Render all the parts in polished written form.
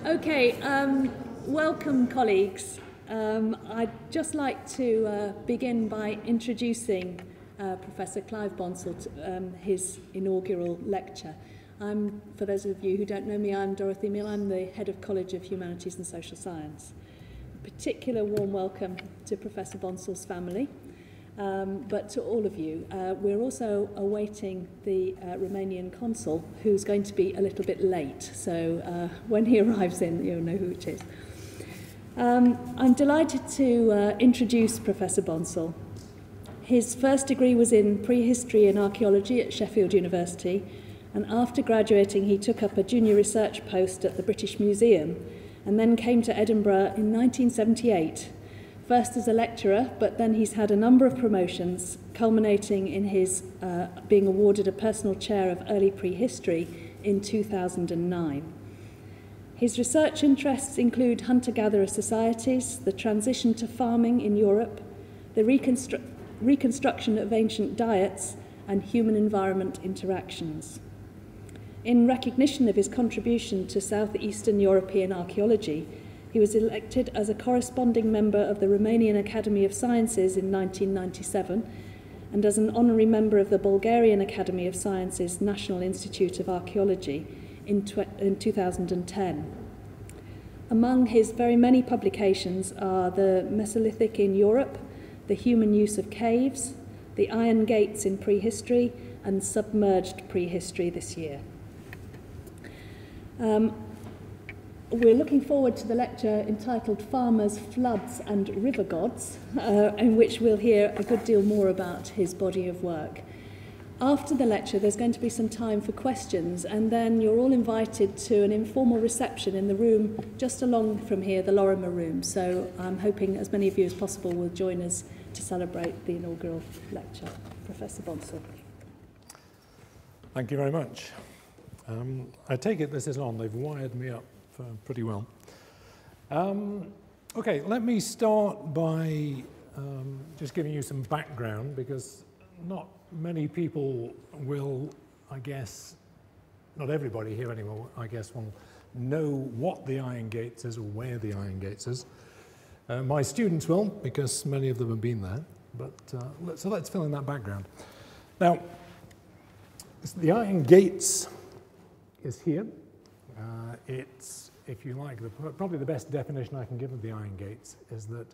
Okay, welcome colleagues. I'd just like to begin by introducing Professor Clive Bonsall to his inaugural lecture. For those of you who don't know me, I'm Dorothy Mill. I'm the Head of College of Humanities and Social Science. A particular warm welcome to Professor Bonsall's family, but to all of you. We're also awaiting the Romanian consul, who's going to be a little bit late, so when he arrives in, you'll know who it is. I'm delighted to introduce Professor Bonsall. His first degree was in prehistory and archaeology at Sheffield University, and after graduating he took up a junior research post at the British Museum and then came to Edinburgh in 1978, first as a lecturer, but then he's had a number of promotions, culminating in his being awarded a personal Chair of Early Prehistory in 2009. His research interests include hunter-gatherer societies, the transition to farming in Europe, the reconstruction of ancient diets, and human-environment interactions. In recognition of his contribution to southeastern European archaeology, he was elected as a corresponding member of the Romanian Academy of Sciences in 1997 and as an honorary member of the Bulgarian Academy of Sciences National Institute of Archaeology in 2010. Among his very many publications are the Mesolithic in Europe, the human use of caves, the iron gates in prehistory, and submerged prehistory this year. We're looking forward to the lecture entitled Farmers, Floods and River Gods, in which we'll hear a good deal more about his body of work. After the lecture, there's going to be some time for questions, and then you're all invited to an informal reception in the room just along from here, the Lorimer room. So I'm hoping as many of you as possible will join us to celebrate the inaugural lecture. Professor Bonsall. Thank you very much. I take it this is on. They've wired me up pretty well. Okay, let me start by just giving you some background, because not many people will, I guess, not everybody here anymore, I guess, will know what the Iron Gates is or where the Iron Gates is. My students will, because many of them have been there, but so let's fill in that background. Now, the Iron Gates is here. It's, if you like, probably the best definition I can give of the Iron Gates is that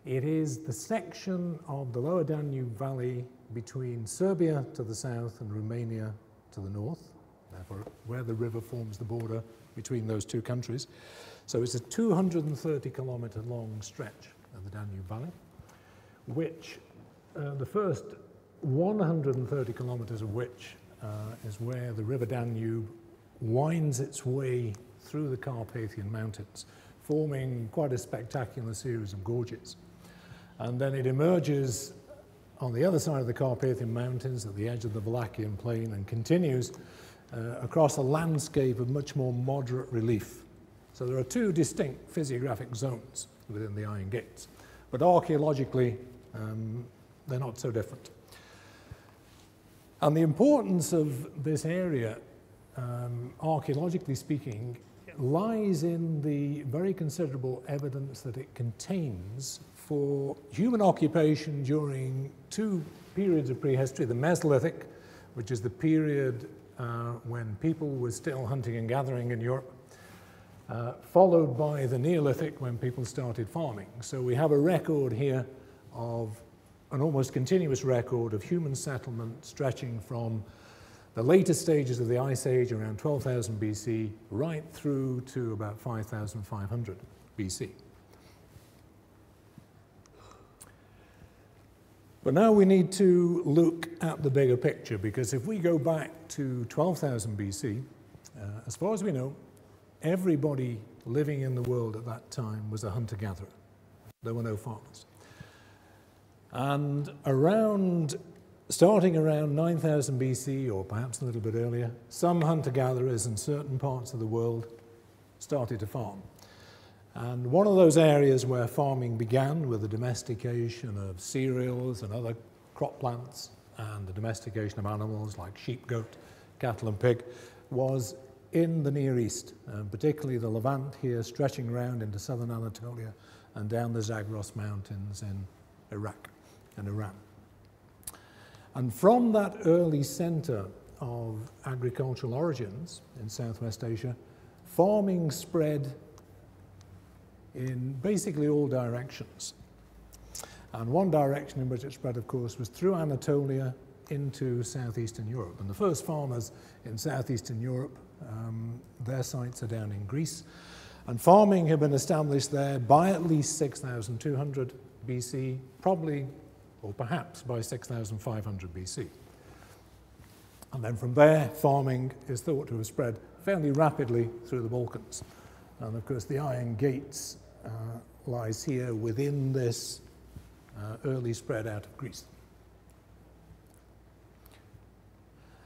it is the section of the lower Danube Valley between Serbia to the south and Romania to the north, therefore where the river forms the border between those two countries. So it's a 230-kilometre long stretch of the Danube Valley, which the first 130 kilometres of which is where the river Danube winds its way through the Carpathian Mountains, forming quite a spectacular series of gorges. And then it emerges on the other side of the Carpathian Mountains at the edge of the Wallachian Plain and continues across a landscape of much more moderate relief. So there are two distinct physiographic zones within the Iron Gates, but archaeologically they're not so different. And the importance of this area, archaeologically speaking, lies in the very considerable evidence that it contains for human occupation during two periods of prehistory: the Mesolithic, which is the period when people were still hunting and gathering in Europe, followed by the Neolithic, when people started farming. So we have a record here of an almost continuous record of human settlement stretching from the later stages of the Ice Age around 12,000 BC right through to about 5,500 BC. But now we need to look at the bigger picture, because if we go back to 12,000 BC, as far as we know, everybody living in the world at that time was a hunter-gatherer. There were no farmers. And starting around 9,000 BC, or perhaps a little bit earlier, some hunter-gatherers in certain parts of the world started to farm. And one of those areas where farming began with the domestication of cereals and other crop plants and the domestication of animals like sheep, goat, cattle and pig was in the Near East, particularly the Levant here, stretching around into southern Anatolia and down the Zagros Mountains in Iraq and Iran. And from that early center of agricultural origins in Southwest Asia, farming spread in basically all directions. And one direction in which it spread, of course, was through Anatolia into southeastern Europe. And the first farmers in southeastern Europe, their sites are down in Greece. And farming had been established there by at least 6,200 BC, probably or perhaps by 6,500 BC. And then from there, farming is thought to have spread fairly rapidly through the Balkans. And of course, the Iron Gates lies here within this early spread out of Greece.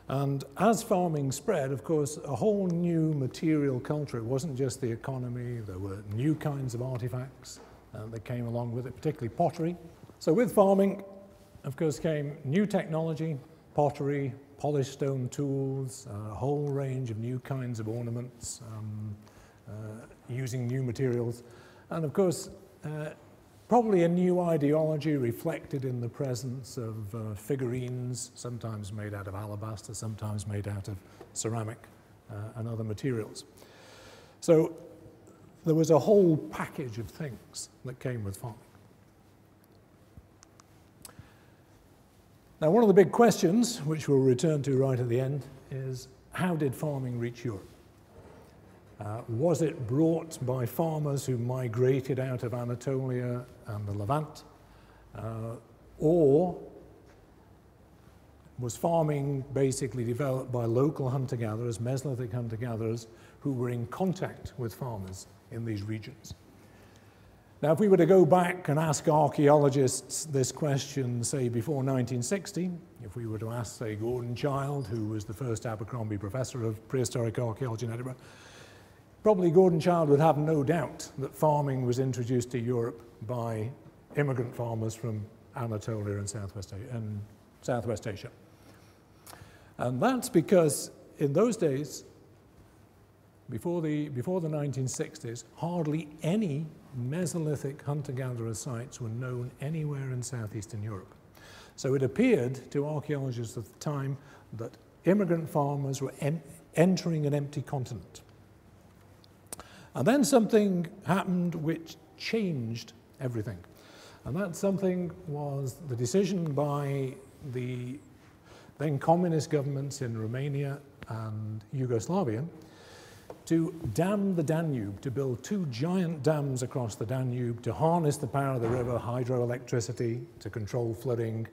And as farming spread, of course, a whole new material culture. It wasn't just the economy, there were new kinds of artifacts that came along with it, particularly pottery. So with farming, of course, came new technology, pottery, polished stone tools, a whole range of new kinds of ornaments, using new materials. And of course, probably a new ideology reflected in the presence of figurines, sometimes made out of alabaster, sometimes made out of ceramic and other materials. So there was a whole package of things that came with farming. Now, one of the big questions, which we'll return to right at the end, is how did farming reach Europe? Was it brought by farmers who migrated out of Anatolia and the Levant? Or was farming basically developed by local hunter-gatherers, Mesolithic hunter-gatherers, who were in contact with farmers in these regions? Now, if we were to go back and ask archaeologists this question, say, before 1960, if we were to ask, say, Gordon Childe, who was the first Abercrombie Professor of Prehistoric Archaeology in Edinburgh, probably Gordon Childe would have no doubt that farming was introduced to Europe by immigrant farmers from Anatolia and Southwest Asia. And that's because in those days, before the 1960s, hardly any Mesolithic hunter-gatherer sites were known anywhere in southeastern Europe. So it appeared to archaeologists at the time that immigrant farmers were entering an empty continent. And then something happened which changed everything. And that something was the decision by the then communist governments in Romania and Yugoslavia to dam the Danube, to build two giant dams across the Danube to harness the power of the river, hydroelectricity, to control flooding,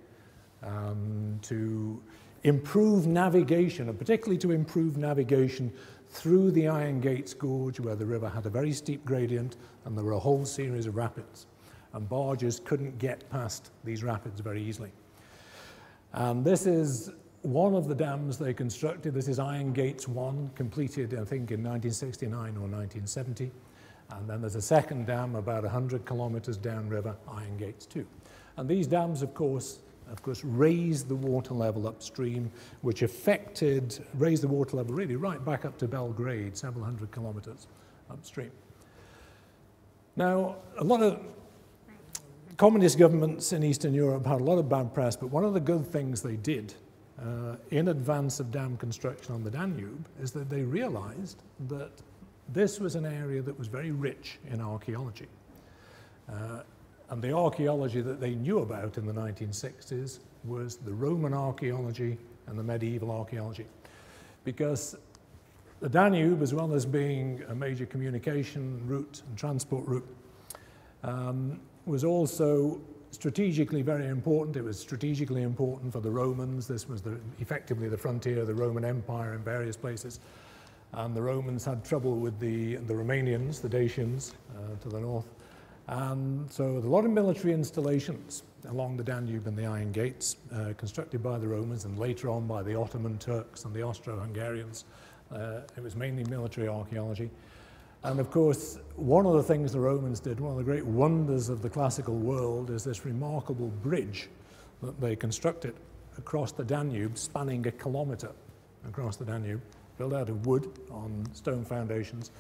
to improve navigation, and particularly to improve navigation through the Iron Gates Gorge, where the river had a very steep gradient and there were a whole series of rapids. And barges couldn't get past these rapids very easily. And this is one of the dams they constructed. This is Iron Gates 1, completed, I think, in 1969 or 1970. And then there's a second dam about 100 kilometers downriver, Iron Gates 2. And these dams, of course, raised the water level upstream, which raised the water level really right back up to Belgrade, several hundred kilometers upstream. Now, a lot of communist governments in Eastern Europe had a lot of bad press, but one of the good things they did in advance of dam construction on the Danube is that they realized that this was an area that was very rich in archaeology. And the archaeology that they knew about in the 1960s was the Roman archaeology and the medieval archaeology. Because the Danube, as well as being a major communication route and transport route, was also strategically very important. It was strategically important for the Romans. This was effectively the frontier of the Roman Empire in various places. And the Romans had trouble with the Romanians, the Dacians, to the north. And so a lot of military installations along the Danube and the Iron Gates, constructed by the Romans and later on by the Ottoman Turks and the Austro-Hungarians. It was mainly military archaeology. And of course, one of the things the Romans did, one of the great wonders of the classical world, is this remarkable bridge that they constructed across the Danube, spanning 1 kilometer across the Danube, built out of wood on stone foundations.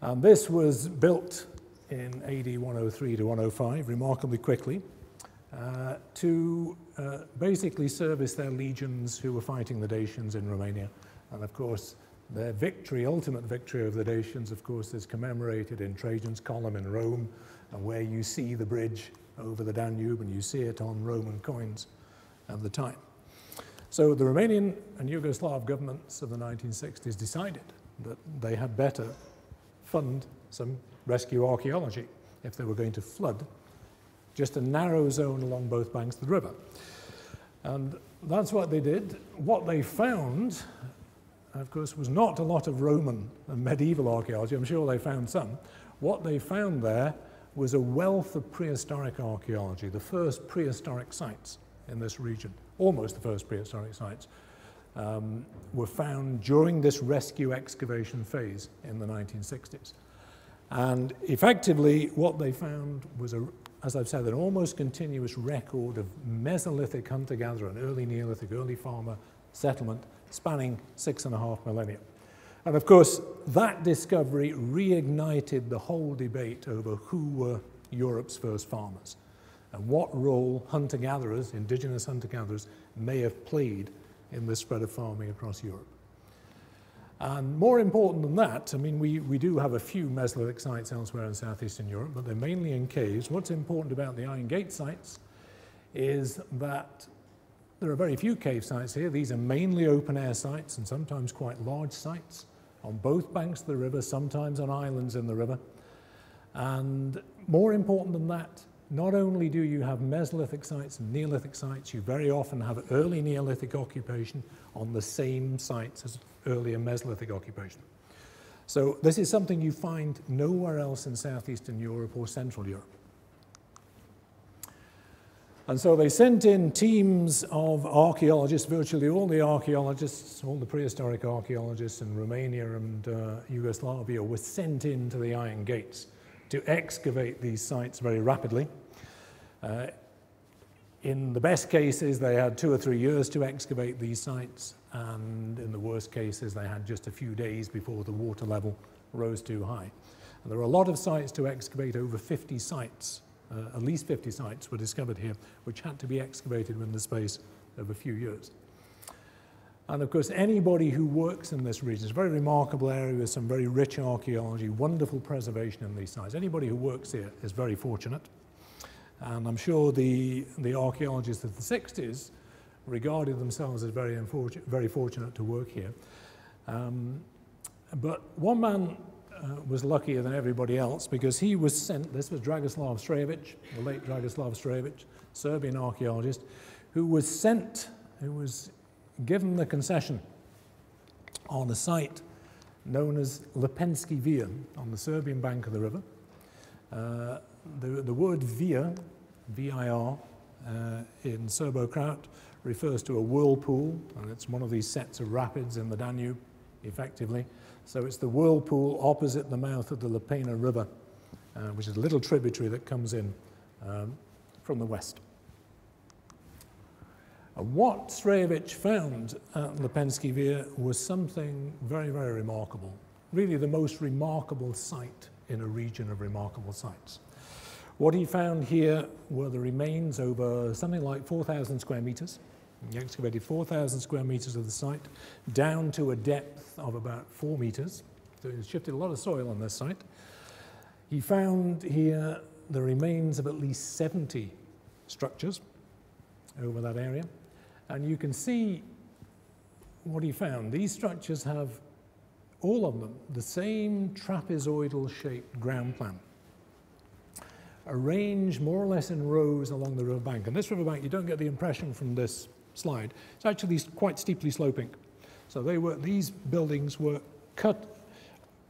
And this was built in AD 103 to 105, remarkably quickly, to basically service their legions who were fighting the Dacians in Romania. And of course, their victory, ultimate victory over the Dacians, of course, is commemorated in Trajan's Column in Rome, and where you see the bridge over the Danube, and you see it on Roman coins of the time. So the Romanian and Yugoslav governments of the 1960s decided that they had better fund some rescue archaeology if they were going to flood just a narrow zone along both banks of the river. And that's what they did. What they found, of course, was not a lot of Roman and medieval archaeology. I'm sure they found some. What they found there was a wealth of prehistoric archaeology, the first prehistoric sites in this region, almost the first prehistoric sites, were found during this rescue excavation phase in the 1960s. And effectively, what they found was, as I've said, an almost continuous record of Mesolithic hunter-gatherer and early Neolithic, early farmer settlement spanning 6.5 millennia. And of course, that discovery reignited the whole debate over who were Europe's first farmers and what role hunter-gatherers, indigenous hunter-gatherers, may have played in the spread of farming across Europe. And more important than that, I mean, we do have a few Mesolithic sites elsewhere in southeastern Europe, but they're mainly in caves. What's important about the Iron Gate sites is that there are very few cave sites here. These are mainly open-air sites and sometimes quite large sites on both banks of the river, sometimes on islands in the river. And more important than that, not only do you have Mesolithic sites and Neolithic sites, you very often have early Neolithic occupation on the same sites as earlier Mesolithic occupation. So this is something you find nowhere else in southeastern Europe or central Europe. And so they sent in teams of archaeologists, virtually all the archaeologists, all the prehistoric archaeologists in Romania and Yugoslavia were sent into the Iron Gates to excavate these sites very rapidly. In the best cases, they had 2 or 3 years to excavate these sites, and in the worst cases, they had just a few days before the water level rose too high. And there were a lot of sites to excavate, over 50 sites. At least 50 sites were discovered here, which had to be excavated within the space of a few years. And of course, anybody who works in this region, it's a very remarkable area with some very rich archaeology, wonderful preservation in these sites. Anybody who works here is very fortunate. And I'm sure the archaeologists of the 60s regarded themselves as very fortunate to work here. But one man was luckier than everybody else because he was sent, this was Dragoslav Strejević, the late Dragoslav Strejević, Serbian archaeologist, who was sent, who was given the concession on a site known as Penske View on the Serbian bank of the river. The word via, V-I-R, in Serbo-Croat refers to a whirlpool, and it's one of these sets of rapids in the Danube, effectively. So it's the whirlpool opposite the mouth of the Lipena River, which is a little tributary that comes in from the west. What Strejević found at Penske View was something very, very remarkable. Really the most remarkable site in a region of remarkable sites. What he found here were the remains over something like 4,000 square meters. He excavated 4,000 square meters of the site down to a depth of about 4 meters. So he shifted a lot of soil on this site. He found here the remains of at least 70 structures over that area. And you can see what he found. These structures have, all of them, the same trapezoidal-shaped ground plan, arranged more or less in rows along the riverbank. And this riverbank, you don't get the impression from this slide, it's actually quite steeply sloping. So these buildings were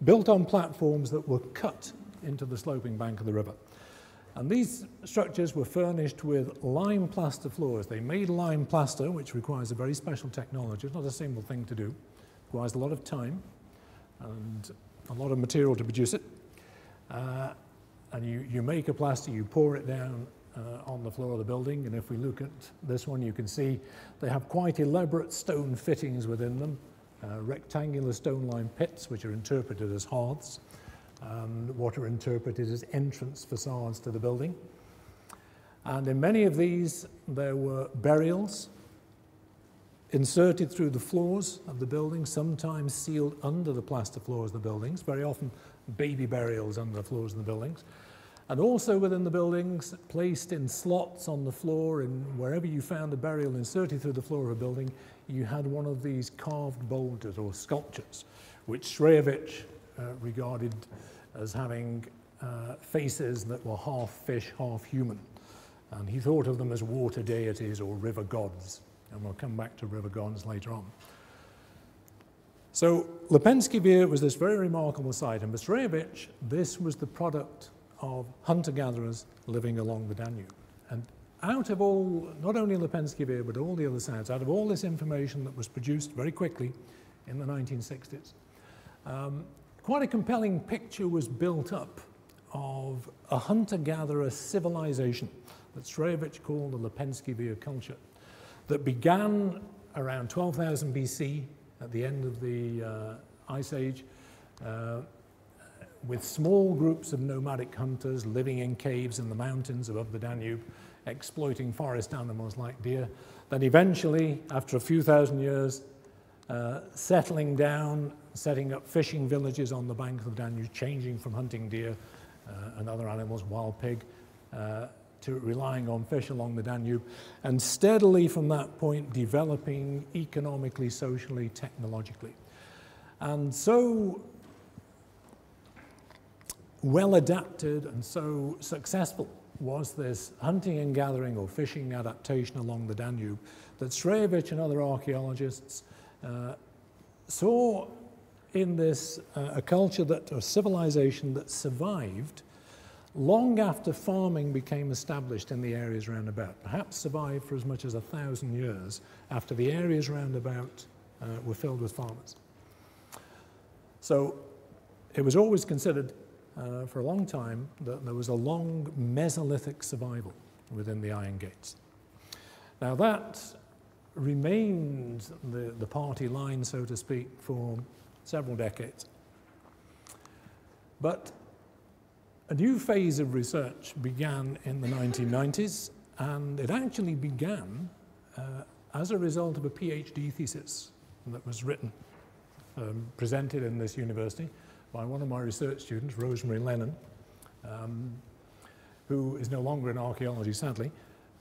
built on platforms that were cut into the sloping bank of the river. And these structures were furnished with lime plaster floors. They made lime plaster, which requires a very special technology. It's not a simple thing to do. It requires a lot of time and a lot of material to produce it. And you make a plaster, you pour it down on the floor of the building. And if we look at this one, you can see they have quite elaborate stone fittings within them. rectangular stone-lined pits which are interpreted as hearths, and what are interpreted as entrance facades to the building. And in many of these, there were burials inserted through the floors of the building, sometimes sealed under the plaster floors of the buildings, very often baby burials under the floors of the buildings. And also within the buildings, placed in slots on the floor, and wherever you found a burial inserted through the floor of a building, you had one of these carved boulders or sculptures, which Shreyevich regarded as having faces that were half fish, half human. And he thought of them as water deities or river gods. And we'll come back to river gods later on. So Penske View was this very remarkable site, and for Shreyevich, this was the product of hunter-gatherers living along the Danube. And out of all, not only Penske View, but all the other sites, out of all this information that was produced very quickly in the 1960s, quite a compelling picture was built up of a hunter-gatherer civilization that Shreyevich called the Penske View culture, that began around 12,000 BC at the end of the Ice Age, with small groups of nomadic hunters living in caves in the mountains above the Danube, exploiting forest animals like deer. Then eventually, after a few thousand years, settling down, setting up fishing villages on the banks of the Danube, changing from hunting deer and other animals, wild pig, to relying on fish along the Danube, and steadily from that point developing economically, socially, technologically. And so well adapted and so successful was this hunting and gathering or fishing adaptation along the Danube that Shreyevich and other archaeologists saw in this a culture that, or civilization that survived long after farming became established in the areas round about, perhaps survived for as much as 1,000 years after the areas round about were filled with farmers. So it was always considered for a long time that there was a long Mesolithic survival within the Iron Gates. Now that remained the party line, so to speak, for several decades. But a new phase of research began in the 1990s, and it actually began as a result of a PhD thesis that was written, presented in this university by one of my research students, Rosemary Lennon, who is no longer in archaeology, sadly.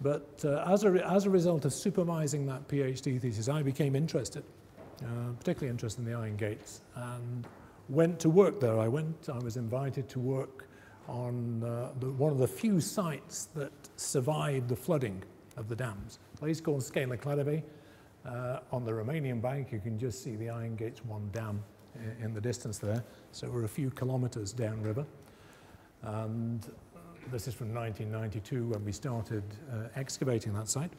But as a result of supervising that PhD thesis, I became interested, particularly interested in the Iron Gates, and went to work there. I was invited to work on one of the few sites that survived the flooding of the dams. A place called Scala Cladovi. On the Romanian bank, you can just see the Iron Gates 1 dam in the distance there. So we're a few kilometers downriver. And this is from 1992 when we started excavating that site.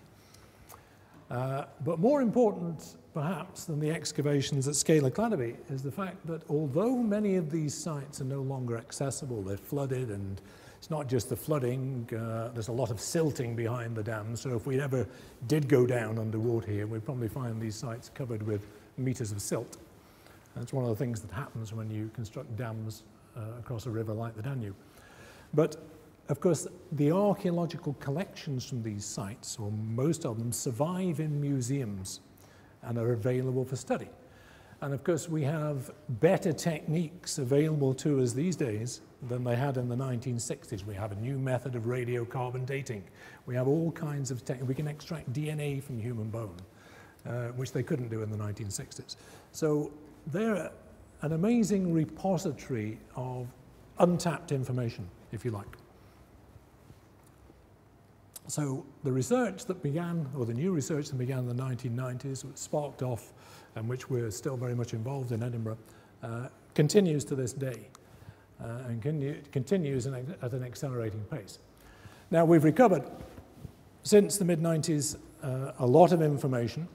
But more important, perhaps, than the excavations at Scala Cladovi is the fact that although many of these sites are no longer accessible, they're flooded, and it's not just the flooding, there's a lot of silting behind the dams. So if we ever did go down underwater here, we'd probably find these sites covered with meters of silt. That's one of the things that happens when you construct dams across a river like the Danube. But of course, the archaeological collections from these sites, or most of them, survive in museums and are available for study. And of course, we have better techniques available to us these days than they had in the 1960s. We have a new method of radiocarbon dating. We have all kinds of techniques. We can extract DNA from human bone, which they couldn't do in the 1960s. So they're an amazing repository of untapped information, if you like. So the research that began, or the new research that began in the 1990s, was sparked off, and which we're still very much involved in Edinburgh, continues to this day, and continues at an accelerating pace. Now, we've recovered, since the mid-90s, a lot of information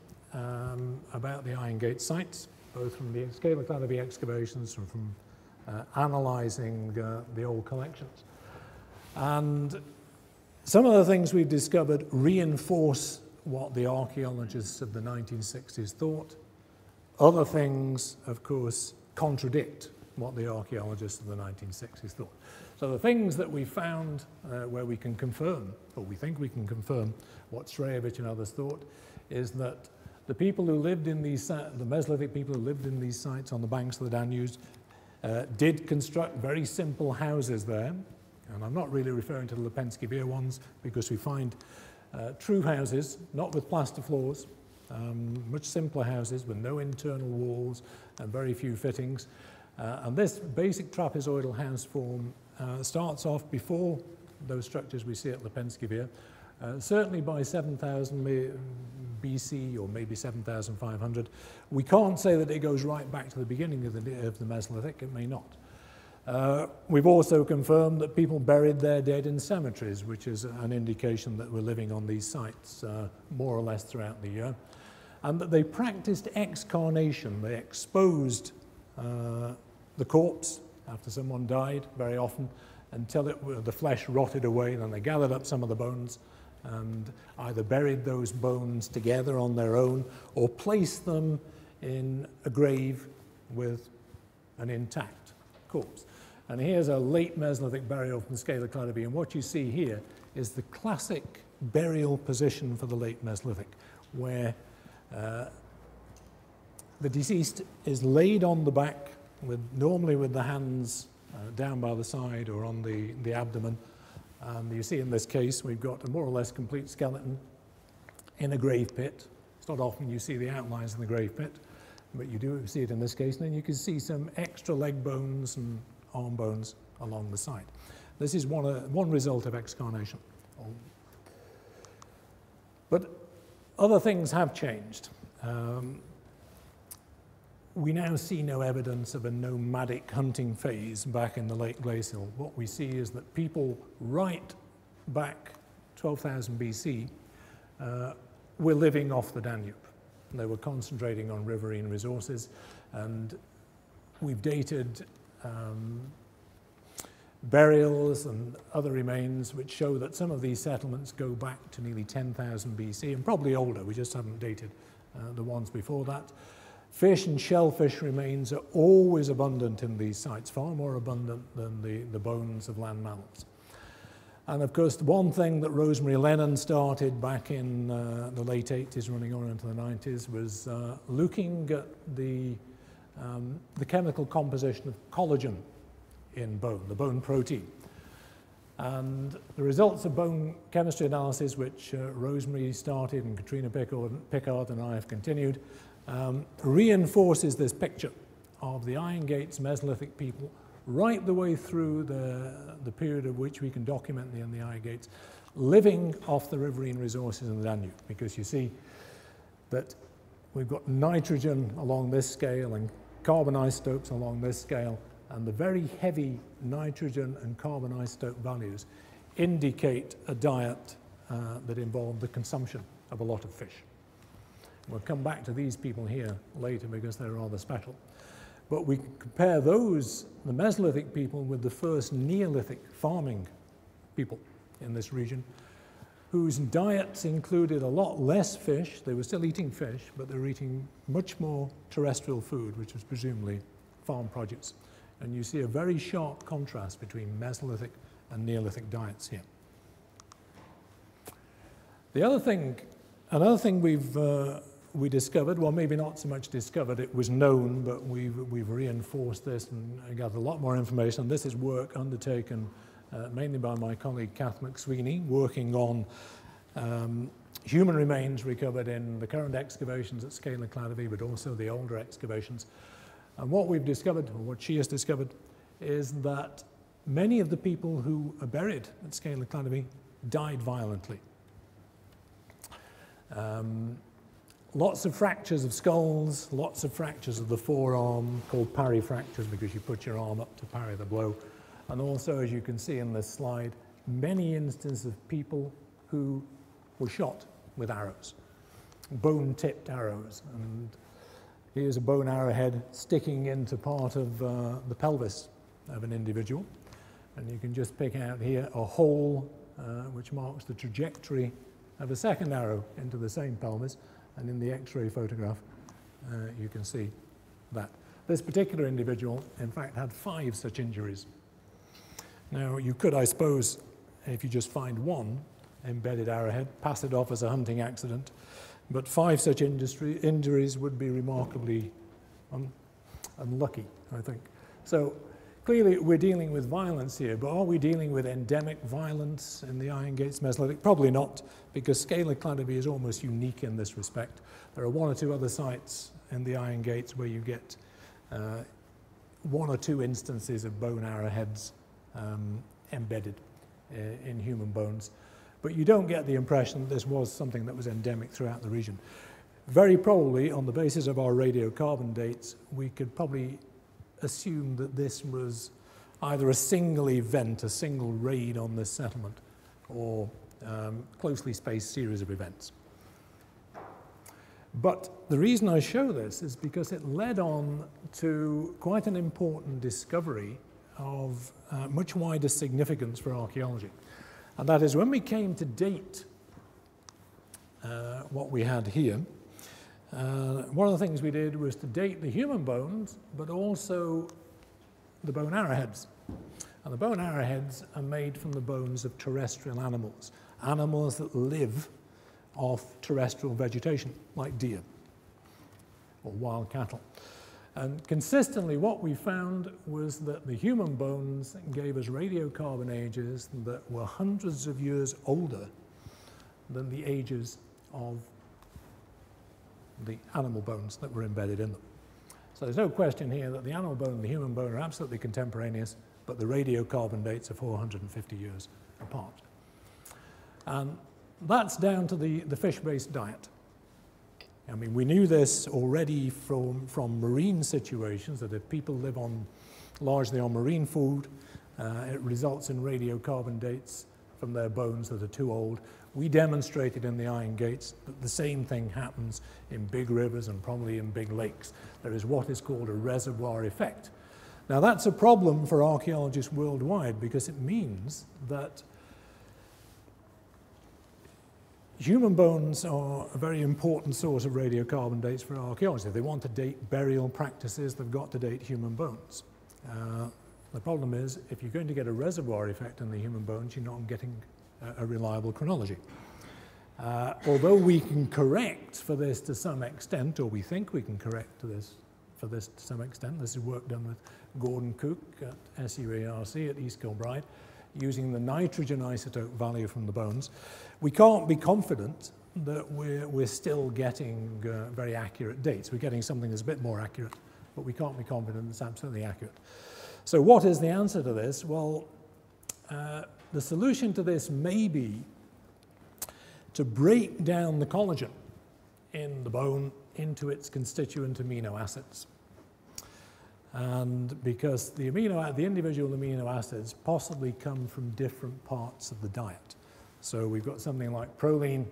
about the Iron Gate sites, both from the Scala Cladovi excavations and from analysing the old collections. And some of the things we've discovered reinforce what the archaeologists of the 1960s thought. other things, of course, contradict what the archaeologists of the 1960s thought. So the things that we found where we can confirm, or we think we can confirm, what Shreyevich and others thought, is that the people who lived in these, the Mesolithic people who lived in these sites on the banks of the Danube did construct very simple houses there. And I'm not really referring to the Penske View ones, because we find true houses, not with plaster floors, much simpler houses with no internal walls and very few fittings. And this basic trapezoidal house form starts off before those structures we see at the Penske View, certainly by 7000 BC or maybe 7500. We can't say that it goes right back to the beginning of the Mesolithic, it may not. We've also confirmed that people buried their dead in cemeteries, which is an indication that we're living on these sites more or less throughout the year, and that they practiced excarnation. They exposed the corpse after someone died, very often, until the flesh rotted away. Then they gathered up some of the bones and either buried those bones together on their own or placed them in a grave with an intact corpse. And here's a late Mesolithic burial from the scale of Cladoby, and what you see here is the classic burial position for the late Mesolithic, where the deceased is laid on the back, normally with the hands down by the side or on the abdomen. And you see in this case we've got a more or less complete skeleton in a grave pit. It's not often you see the outlines in the grave pit, but you do see it in this case. And then you can see some extra leg bones and arm bones along the side. This is one result of excarnation. But other things have changed. We now see no evidence of a nomadic hunting phase back in the late glacial. What we see is that people right back 12,000 BC were living off the Danube. They were concentrating on riverine resources, and we've dated burials and other remains which show that some of these settlements go back to nearly 10,000 BC and probably older. We just haven't dated the ones before that. Fish and shellfish remains are always abundant in these sites, far more abundant than the bones of land mammals. And of course, the one thing that Rosemary Lennon started back in the late 80s, running on into the 90s, was looking at the chemical composition of collagen in bone, the bone protein. And the results of bone chemistry analysis, which Rosemary started and Katrina Pickard and I have continued, reinforces this picture of the Iron Gates Mesolithic people right the way through the period of which we can document in the Iron Gates, living off the riverine resources in the Danube, because you see that we've got nitrogen along this scale and carbon isotopes along this scale, and the very heavy nitrogen and carbon isotope values indicate a diet that involved the consumption of a lot of fish. We'll come back to these people here later because they're rather special. But we compare those, the Mesolithic people, with the first Neolithic farming people in this region, whose diets included a lot less fish. They were still eating fish, but they were eating much more terrestrial food, which was presumably farm produce. And you see a very sharp contrast between Mesolithic and Neolithic diets here. Another thing we discovered, well, maybe not so much discovered, it was known, but we've reinforced this and gathered a lot more information. This is work undertaken mainly by my colleague Kath McSweeney, working on human remains recovered in the current excavations at Scala Cladoby, but also the older excavations. And what we've discovered, or what she has discovered, is that many of the people who are buried at Scala Cladoby died violently. Lots of fractures of skulls, lots of fractures of the forearm, called parry fractures because you put your arm up to parry the blow. And also, as you can see in this slide, many instances of people who were shot with arrows, bone-tipped arrows. And here's a bone arrowhead sticking into part of the pelvis of an individual. And you can just pick out here a hole which marks the trajectory of a second arrow into the same pelvis. And in the X-ray photograph, you can see that. This particular individual, in fact, had 5 such injuries. Now, you could, I suppose, if you just find one embedded arrowhead, pass it off as a hunting accident, but 5 such injuries would be remarkably unlucky, I think. So clearly we're dealing with violence here, but are we dealing with endemic violence in the Iron Gates Mesolithic? Probably not, because scalar cladoby is almost unique in this respect. There are 1 or 2 other sites in the Iron Gates where you get 1 or 2 instances of bone arrowheads embedded in human bones. But you don't get the impression that this was something that was endemic throughout the region. Very probably, on the basis of our radiocarbon dates, we could probably assume that this was either a single event, a single raid on this settlement, or closely spaced series of events. But the reason I show this is because it led on to quite an important discovery of much wider significance for archaeology. And that is when we came to date what we had here, one of the things we did was to date the human bones, but also the bone arrowheads. And the bone arrowheads are made from the bones of terrestrial animals, animals that live off terrestrial vegetation, like deer or wild cattle. And consistently what we found was that the human bones gave us radiocarbon ages that were hundreds of years older than the ages of the animal bones that were embedded in them. So there's no question here that the animal bone and the human bone are absolutely contemporaneous, but the radiocarbon dates are 450 years apart. And that's down to the fish-based diet. I mean, we knew this already from marine situations, that if people live largely on marine food, it results in radiocarbon dates from their bones that are too old. We demonstrated in the Iron Gates that the same thing happens in big rivers and probably in big lakes. There is what is called a reservoir effect. Now, that's a problem for archaeologists worldwide, because it means that human bones are a very important source of radiocarbon dates for archaeology. If they want to date burial practices, they've got to date human bones. The problem is, if you're going to get a reservoir effect in the human bones, you're not getting a reliable chronology. Although we can correct for this to some extent, or we think we can correct for this to some extent, this is work done with Gordon Cook at SUARC at East Kilbride, using the nitrogen isotope value from the bones. We can't be confident that we're still getting very accurate dates. We're getting something that's a bit more accurate, but we can't be confident it's absolutely accurate. So what is the answer to this? Well, the solution to this may be to break down the collagen in the bone into its constituent amino acids. And because the individual amino acids possibly come from different parts of the diet. So we've got something like proline,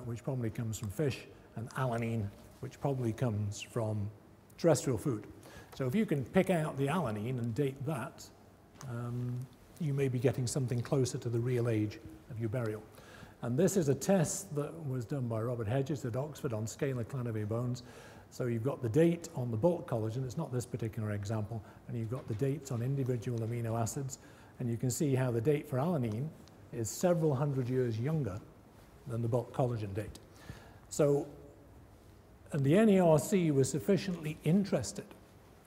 which probably comes from fish, and alanine, which probably comes from terrestrial food. So if you can pick out the alanine and date that, you may be getting something closer to the real age of your burial. And this is a test that was done by Robert Hedges at Oxford on scalar cladoby bones. So you've got the date on the bulk collagen, it's not this particular example, and you've got the dates on individual amino acids, and you can see how the date for alanine is several hundred years younger than the bulk collagen date. So, and the NERC was sufficiently interested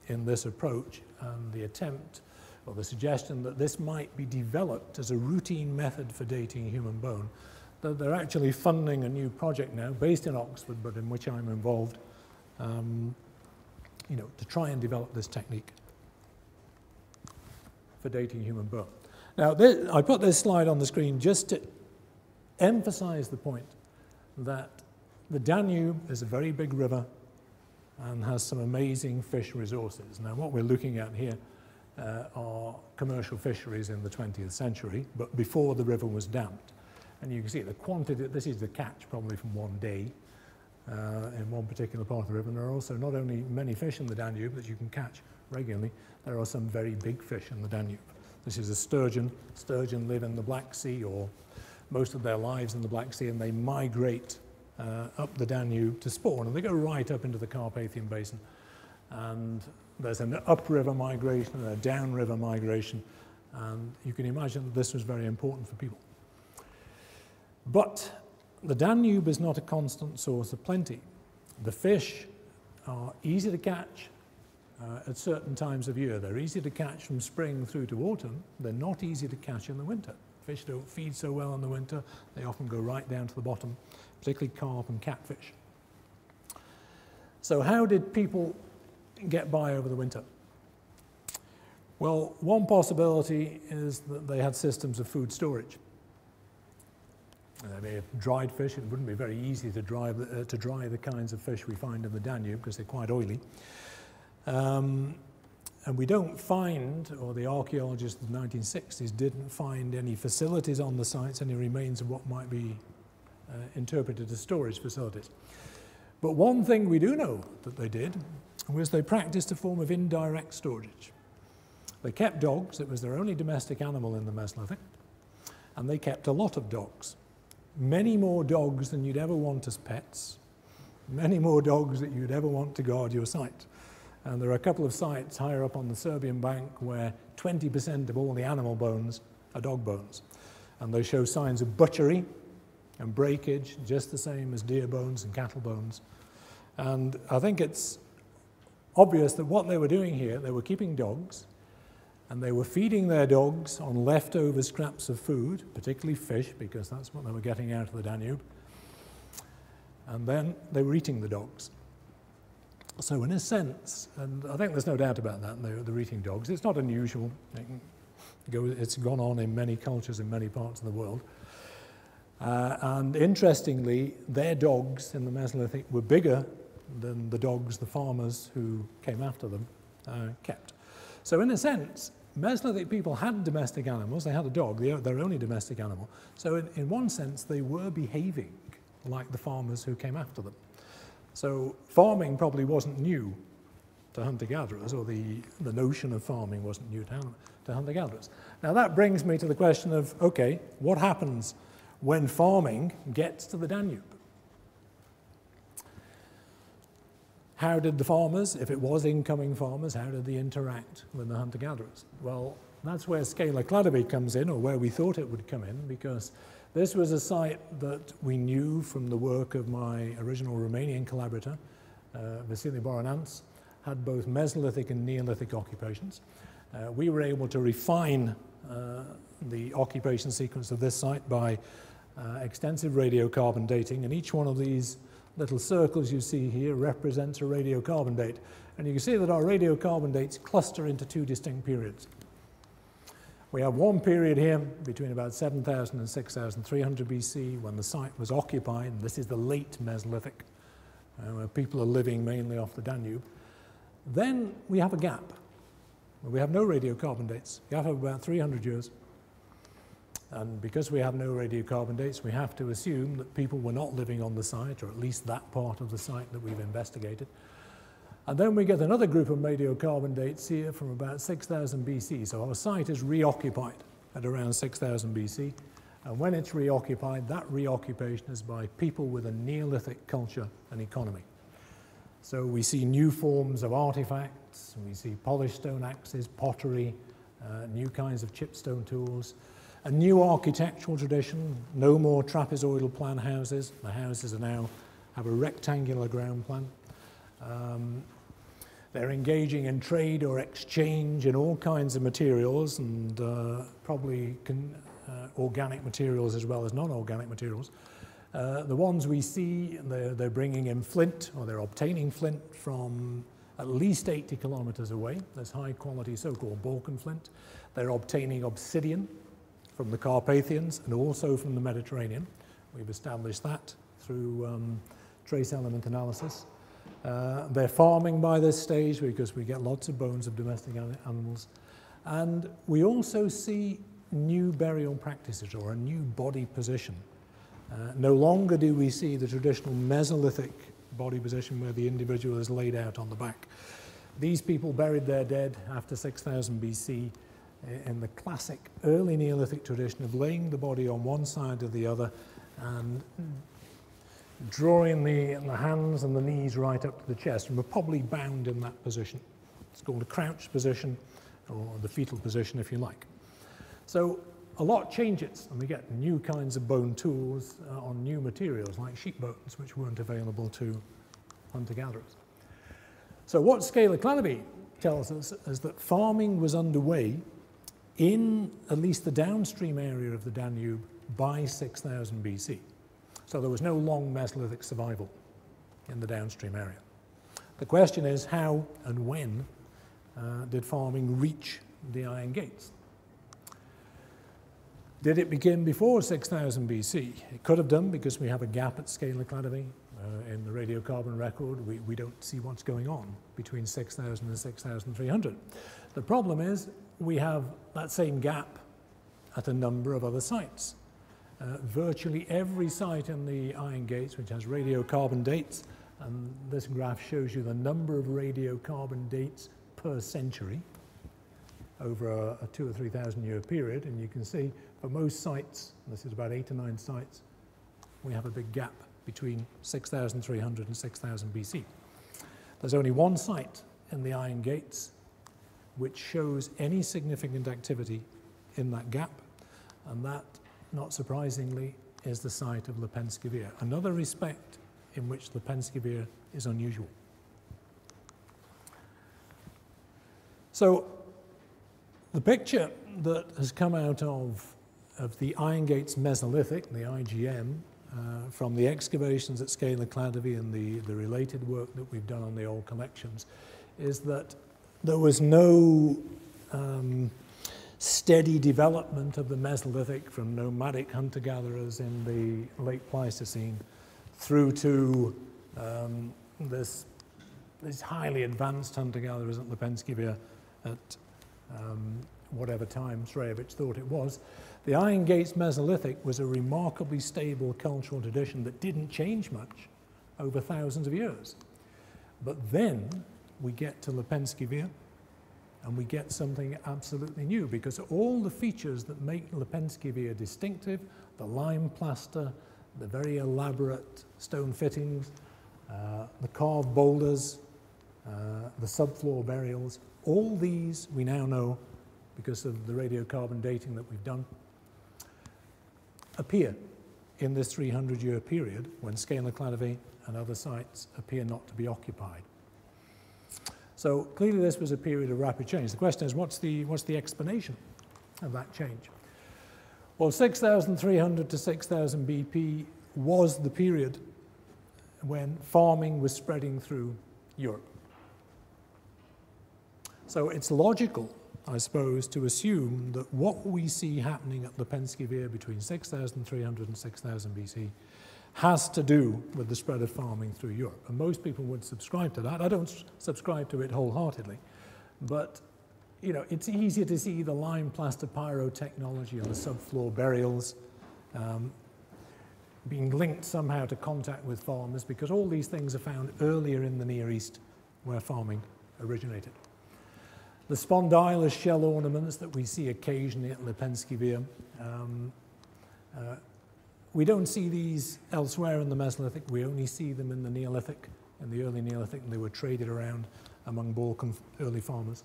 in this approach and the attempt, or the suggestion that this might be developed as a routine method for dating human bone, that they're actually funding a new project now, based in Oxford, but in which I'm involved, to try and develop this technique for dating human bone. Now, I put this slide on the screen just to emphasize the point that the Danube is a very big river and has some amazing fish resources. Now, what we're looking at here are commercial fisheries in the 20th century, but before the river was damped. And you can see the quantity, this is the catch probably from one day in one particular part of the river. And there are also not only many fish in the Danube that you can catch regularly, there are some very big fish in the Danube. This is a sturgeon. Sturgeon live in the Black Sea, or most of their lives in the Black Sea, and they migrate up the Danube to spawn, and they go right up into the Carpathian Basin. And there's an upriver migration and a downriver migration, and you can imagine this was very important for people. But the Danube is not a constant source of plenty. The fish are easy to catch at certain times of year. They're easy to catch from spring through to autumn. They're not easy to catch in the winter. Fish don't feed so well in the winter. They often go right down to the bottom, particularly carp and catfish. So how did people get by over the winter? Well, one possibility is that they had systems of food storage. They may have dried fish. It wouldn't be very easy to dry the kinds of fish we find in the Danube because they're quite oily. And we don't find, or the archaeologists of the 1960s didn't find any facilities on the sites, any remains of what might be interpreted as storage facilities. But one thing we do know that they did was they practiced a form of indirect storage. They kept dogs. It was their only domestic animal in the Mesolithic, and they kept a lot of dogs. Many more dogs than you'd ever want as pets, many more dogs that you'd ever want to guard your site. And there are a couple of sites higher up on the Serbian bank where 20% of all the animal bones are dog bones. And they show signs of butchery and breakage, just the same as deer bones and cattle bones. And I think it's obvious that what they were doing here, they were keeping dogs, and they were feeding their dogs on leftover scraps of food, particularly fish, because that's what they were getting out of the Danube. And then they were eating the dogs. So in a sense, and I think there's no doubt about that, they're eating dogs. It's not unusual. It's gone on in many cultures in many parts of the world. And interestingly, their dogs in the Mesolithic were bigger than the dogs the farmers who came after them kept. So in a sense, Mesolithic people had domestic animals. They had a dog, their only domestic animal. So in one sense, they were behaving like the farmers who came after them. So farming probably wasn't new to hunter-gatherers, or the notion of farming wasn't new to hunter-gatherers. Now that brings me to the question of, okay, what happens when farming gets to the Danube? How did the farmers, if it was incoming farmers, how did they interact with the hunter-gatherers? Well, that's where Scala Cladovi comes in, or where we thought it would come in, because this was a site that we knew from the work of my original Romanian collaborator, Vasile Boronanț, had both Mesolithic and Neolithic occupations. We were able to refine the occupation sequence of this site by extensive radiocarbon dating, and each one of these little circles you see here represents a radiocarbon date. And you can see that our radiocarbon dates cluster into two distinct periods. We have one period here between about 7,000 and 6,300 BC when the site was occupied, and this is the late Mesolithic, where people are living mainly off the Danube. Then we have a gap. We have no radiocarbon dates. We have about 300 years. And because we have no radiocarbon dates, we have to assume that people were not living on the site, or at least that part of the site that we've investigated. And then we get another group of radiocarbon dates here from about 6,000 BC. So our site is reoccupied at around 6,000 BC. And when it's reoccupied, that reoccupation is by people with a Neolithic culture and economy. So we see new forms of artifacts, we see polished stone axes, pottery, new kinds of chipstone tools, a new architectural tradition, no more trapezoidal plan houses. The houses now have a rectangular ground plan. They're engaging in trade or exchange in all kinds of materials, and probably organic materials as well as non-organic materials. The ones we see, they're bringing in flint, or they're obtaining flint from at least 80 kilometers away. There's high quality so-called Balkan flint. They're obtaining obsidian from the Carpathians and also from the Mediterranean. We've established that through trace element analysis. They're farming by this stage because we get lots of bones of domestic animals. And we also see new burial practices, or a new body position. No longer do we see the traditional Mesolithic body position where the individual is laid out on the back. These people buried their dead after 6,000 BC in the classic early Neolithic tradition of laying the body on one side or the other and drawing the hands and the knees right up to the chest, and we're probably bound in that position. It's called a crouched position, or the fetal position, if you like. So a lot changes, and we get new kinds of bone tools on new materials, like sheep bones, which weren't available to hunter-gatherers. So what Scalacladebe tells us is that farming was underway in at least the downstream area of the Danube by 6000 BC. So there was no long Mesolithic survival in the downstream area. The question is, how and when did farming reach the Iron Gates? Did it begin before 6000 BC? It could have done, because we have a gap at Scalacladebe. In the radiocarbon record, we don't see what's going on between 6000 and 6300. The problem is we have that same gap at a number of other sites. Virtually every site in the Iron Gates which has radiocarbon dates, and this graph shows you the number of radiocarbon dates per century over a 2,000 or 3,000 year period, and you can see for most sites, this is about 8 to 9 sites, we have a big gap between 6300 and 6000 BC. There's only one site in the Iron Gates which shows any significant activity in that gap, and that, not surprisingly, is the site of Penske View, another respect in which Penske View is unusual. So the picture that has come out of the Iron Gates Mesolithic, the IGM, from the excavations at Scalacladebe and the related work that we've done on the old collections, is that there was no steady development of the Mesolithic from nomadic hunter-gatherers in the late Pleistocene through to these highly advanced hunter-gatherers at Penske View at whatever time Srejevich thought it was. The Iron Gates Mesolithic was a remarkably stable cultural tradition that didn't change much over thousands of years. But then we get to Penske View, and we get something absolutely new, because all the features that make Penske View distinctive, the lime plaster, the very elaborate stone fittings, the carved boulders, the subfloor burials, all these we now know, because of the radiocarbon dating that we've done, appear in this 300-year period when Scalacladebe and other sites appear not to be occupied. So clearly this was a period of rapid change. The question is, what's the explanation of that change? Well, 6,300 to 6,000 BP was the period when farming was spreading through Europe. So it's logical, I suppose, to assume that what we see happening at Penske View between 6,300 and 6,000 BC has to do with the spread of farming through Europe. And most people would subscribe to that. I don't subscribe to it wholeheartedly, but you know, it's easier to see the lime plaster pyrotechnology on the subfloor burials being linked somehow to contact with farmers, because all these things are found earlier in the Near East where farming originated. The spondylus shell ornaments that we see occasionally at Penske View, we don't see these elsewhere in the Mesolithic. We only see them in the Neolithic, in the early Neolithic, and they were traded around among Balkan early farmers.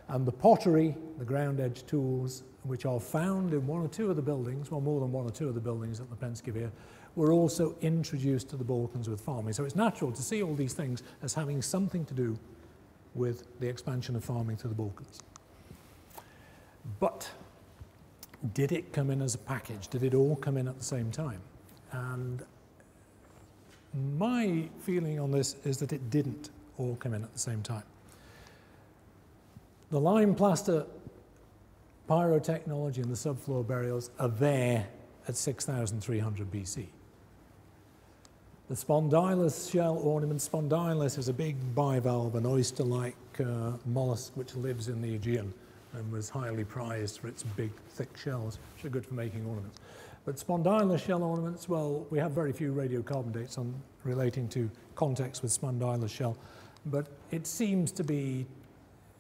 And the pottery, the ground edge tools, which are found in one or two of the buildings, well, more than one or two of the buildings at Penske View, were also introduced to the Balkans with farming. So it's natural to see all these things as having something to do with the expansion of farming to the Balkans. But did it come in as a package? Did it all come in at the same time? And my feeling on this is that it didn't all come in at the same time. The lime plaster pyrotechnology and the subfloor burials are there at 6,300 BC. The spondylus shell ornament, spondylus is a big bivalve, an oyster-like mollusk which lives in the Aegean and was highly prized for its big, thick shells, which are good for making ornaments. But spondylus shell ornaments, well, we have very few radiocarbon dates on relating to contacts with spondylus shell, but it seems to be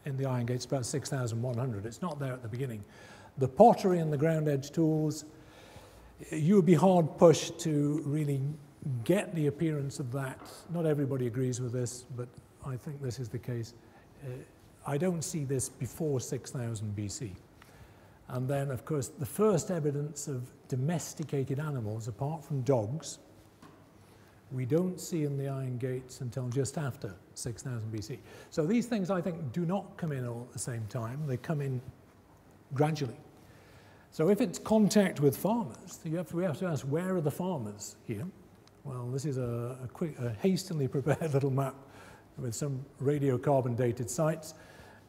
in the Iron Gates about 6,100. It's not there at the beginning. The pottery and the ground edge tools, you would be hard pushed to really get the appearance of that. Not everybody agrees with this, but I think this is the case. I don't see this before 6000 BC. And then, of course, the first evidence of domesticated animals, apart from dogs, we don't see in the Iron Gates until just after 6000 BC. So these things, I think, do not come in all at the same time. They come in gradually. So if it's contact with farmers, we have to ask, where are the farmers here? Well, this is a hastily prepared little map with some radiocarbon dated sites.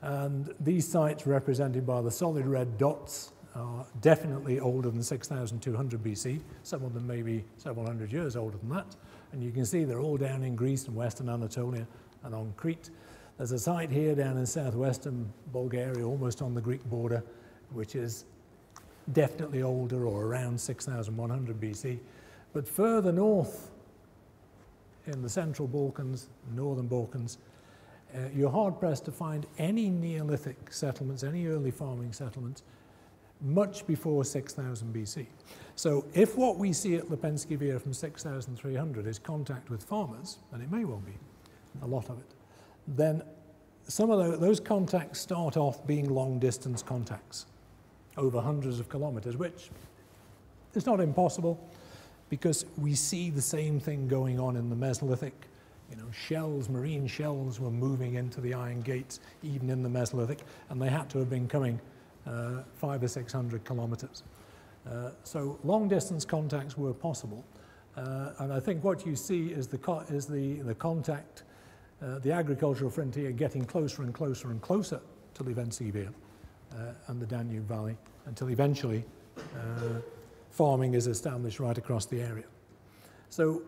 And these sites, represented by the solid red dots, are definitely older than 6200 BC. Some of them may be several hundred years older than that. And you can see they're all down in Greece and Western Anatolia and on Crete. There's a site here down in southwestern Bulgaria, almost on the Greek border, which is definitely older, or around 6100 BC. But further north, in the central Balkans, northern Balkans, you're hard-pressed to find any Neolithic settlements, any early farming settlements, much before 6000 BC. So if what we see at the Penske View from 6300 is contact with farmers, and it may well be a lot of it, then some of those contacts start off being long-distance contacts over hundreds of kilometers, which is not impossible, because we see the same thing going on in the Mesolithic. You know, shells, marine shells were moving into the Iron Gates, even in the Mesolithic, and they had to have been coming 500 or 600 kilometers. So long-distance contacts were possible, and I think what you see is the contact, the agricultural frontier getting closer and closer and closer to the Penske View and the Danube Valley, until eventually farming is established right across the area. So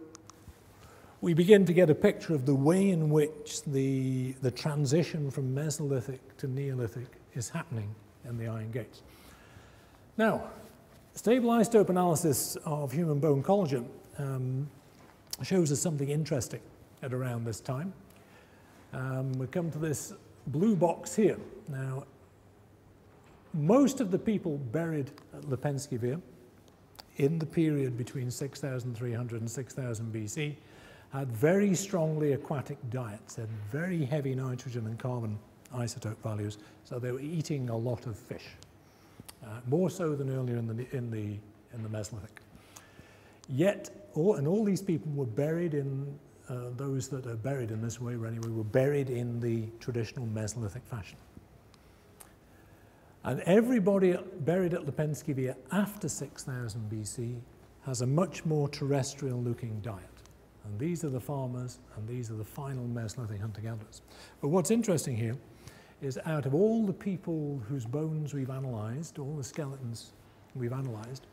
we begin to get a picture of the way in which the transition from Mesolithic to Neolithic is happening in the Iron Gates. Now, stable isotope analysis of human bone collagen shows us something interesting at around this time. We come to this blue box here. Now, most of the people buried at the Penske View in the period between 6300 and 6000 BC had very strongly aquatic diets, had very heavy nitrogen and carbon isotope values, so they were eating a lot of fish, more so than earlier in the Mesolithic. Yet, all these people were buried in, those that are buried in this way anyway, were buried in the traditional Mesolithic fashion. And everybody buried at the Penske View after 6000 BC has a much more terrestrial-looking diet. And these are the farmers, and these are the final Mesolithic hunter-gatherers. But what's interesting here is, out of all the people whose bones we've analysed, all the skeletons we've analysed,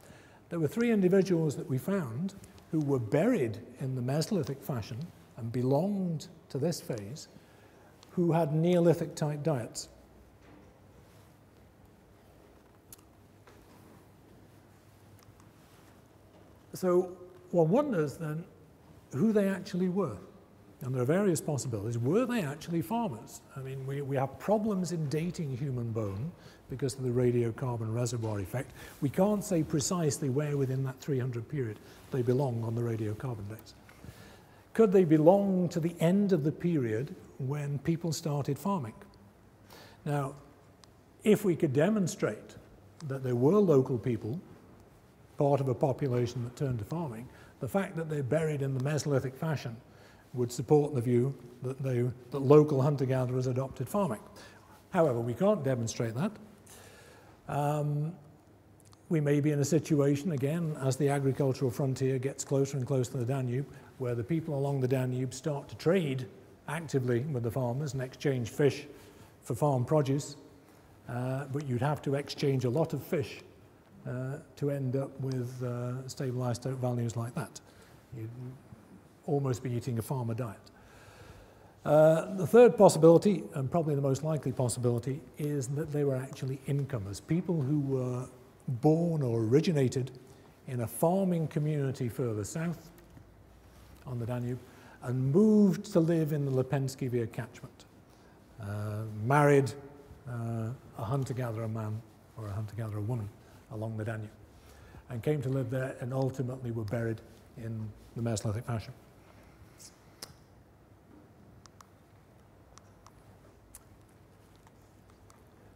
there were 3 individuals that we found who were buried in the Mesolithic fashion and belonged to this phase, who had Neolithic-type diets. So one wonders then who they actually were. And there are various possibilities. Were they actually farmers? I mean, we have problems in dating human bone because of the radiocarbon reservoir effect. We can't say precisely where within that 300 period they belong on the radiocarbon dates. Could they belong to the end of the period when people started farming? Now, if we could demonstrate that there were local people, part of a population that turned to farming, the fact that they're buried in the Mesolithic fashion would support the view that local hunter-gatherers adopted farming. However, we can't demonstrate that. We may be in a situation, again, as the agricultural frontier gets closer and closer to the Danube, where the people along the Danube start to trade actively with the farmers and exchange fish for farm produce, but you'd have to exchange a lot of fish to end up with stable isotope values like that. You'd almost be eating a farmer diet. The third possibility, and probably the most likely possibility, is that they were actually incomers, people who were born or originated in a farming community further south on the Danube and moved to live in the Penske View catchment. Married a hunter-gatherer man or a hunter-gatherer woman along the Danube, and came to live there and ultimately were buried in the Mesolithic fashion.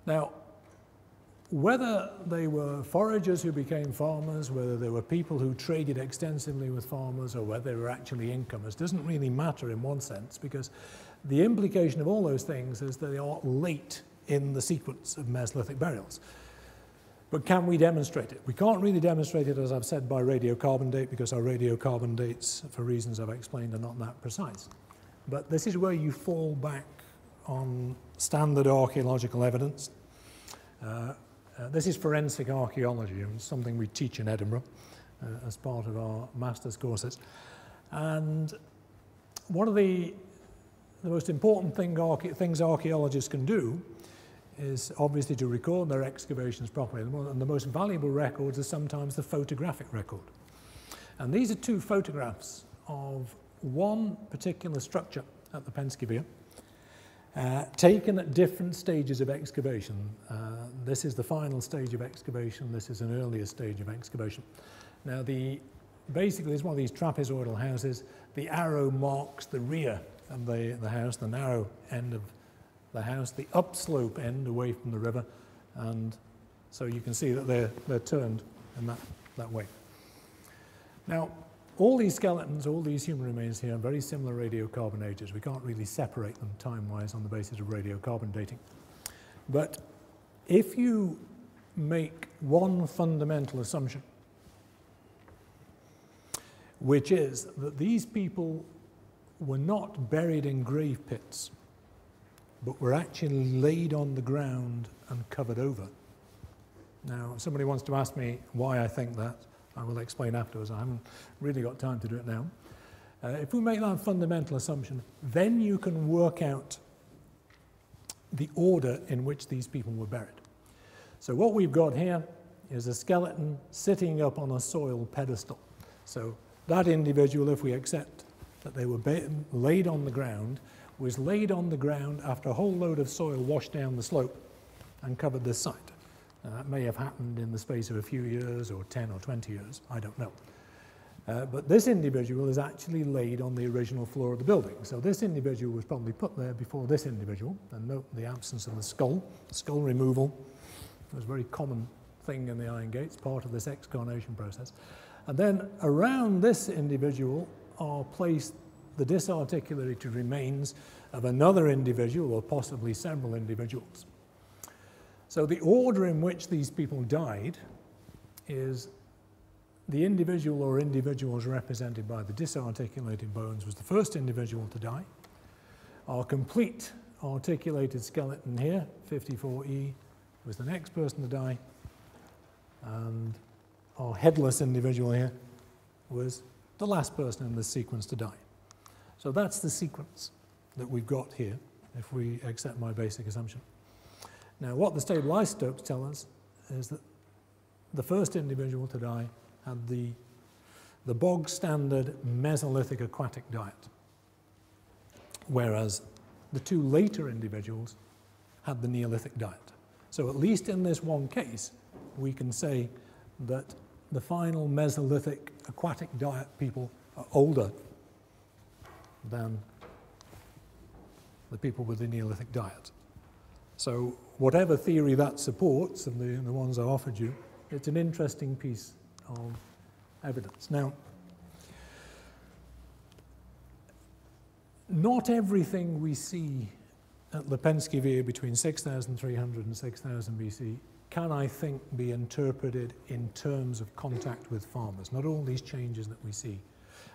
Now, whether they were foragers who became farmers, whether they were people who traded extensively with farmers, or whether they were actually incomers, doesn't really matter in one sense, because the implication of all those things is that they are late in the sequence of Mesolithic burials. But can we demonstrate it? We can't really demonstrate it, as I've said, by radiocarbon date, because our radiocarbon dates, for reasons I've explained, are not that precise. But this is where you fall back on standard archaeological evidence. This is forensic archaeology, and something we teach in Edinburgh as part of our master's courses. And one of the most important things archaeologists can do is obviously to record their excavations properly. And the most valuable records are sometimes the photographic record. And these are two photographs of one particular structure at the Penske View, taken at different stages of excavation. This is the final stage of excavation. This is an earlier stage of excavation. Now, basically, it's one of these trapezoidal houses. The arrow marks the rear of the house, the narrow end of the house, the upslope end away from the river, and so you can see that they're turned in that way. Now, all these skeletons, all these human remains here are very similar radiocarbon ages. We can't really separate them time-wise on the basis of radiocarbon dating. But if you make one fundamental assumption, which is that these people were not buried in grave pits, but were actually laid on the ground and covered over. Now, if somebody wants to ask me why I think that, I will explain afterwards. I haven't really got time to do it now. If we make that fundamental assumption, then you can work out the order in which these people were buried. So what we've got here is a skeleton sitting up on a soil pedestal. So that individual, if we accept that they were laid on the ground, was laid on the ground after a whole load of soil washed down the slope and covered this site. Now, that may have happened in the space of a few years, or 10 or 20 years, I don't know. But this individual is actually laid on the original floor of the building. So this individual was probably put there before this individual, and note the absence of the skull. Skull removal was a very common thing in the Iron Gates, part of this excarnation process. And then around this individual are placed the disarticulated remains of another individual, or possibly several individuals. So the order in which these people died is the individual or individuals represented by the disarticulated bones was the first individual to die. Our complete articulated skeleton here, 54E, was the next person to die. And our headless individual here was the last person in this sequence to die. So that's the sequence that we've got here, if we accept my basic assumption. Now, what the stable isotopes tell us is that the first individual to die had the bog standard Mesolithic aquatic diet, whereas the two later individuals had the Neolithic diet. So at least in this one case, we can say that the final Mesolithic aquatic diet people are older than the people with the Neolithic diet. So whatever theory that supports, and the ones I offered you, it's an interesting piece of evidence. Now, not everything we see at the Penske View between 6,300 and 6,000 BC can, I think, be interpreted in terms of contact with farmers. Not all these changes that we see.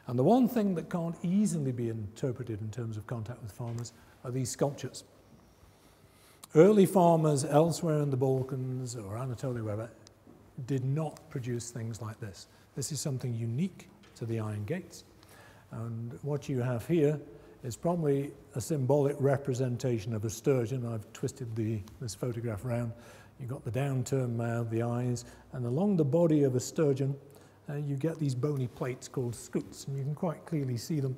And the one thing that can't easily be interpreted in terms of contact with farmers are these sculptures. Early farmers elsewhere in the Balkans or Anatolia, wherever, did not produce things like this. This is something unique to the Iron Gates. And what you have here is probably a symbolic representation of a sturgeon. I've twisted this photograph around. You've got the downturned mouth, the eyes, and along the body of a sturgeon, you get these bony plates called scutes, and you can quite clearly see them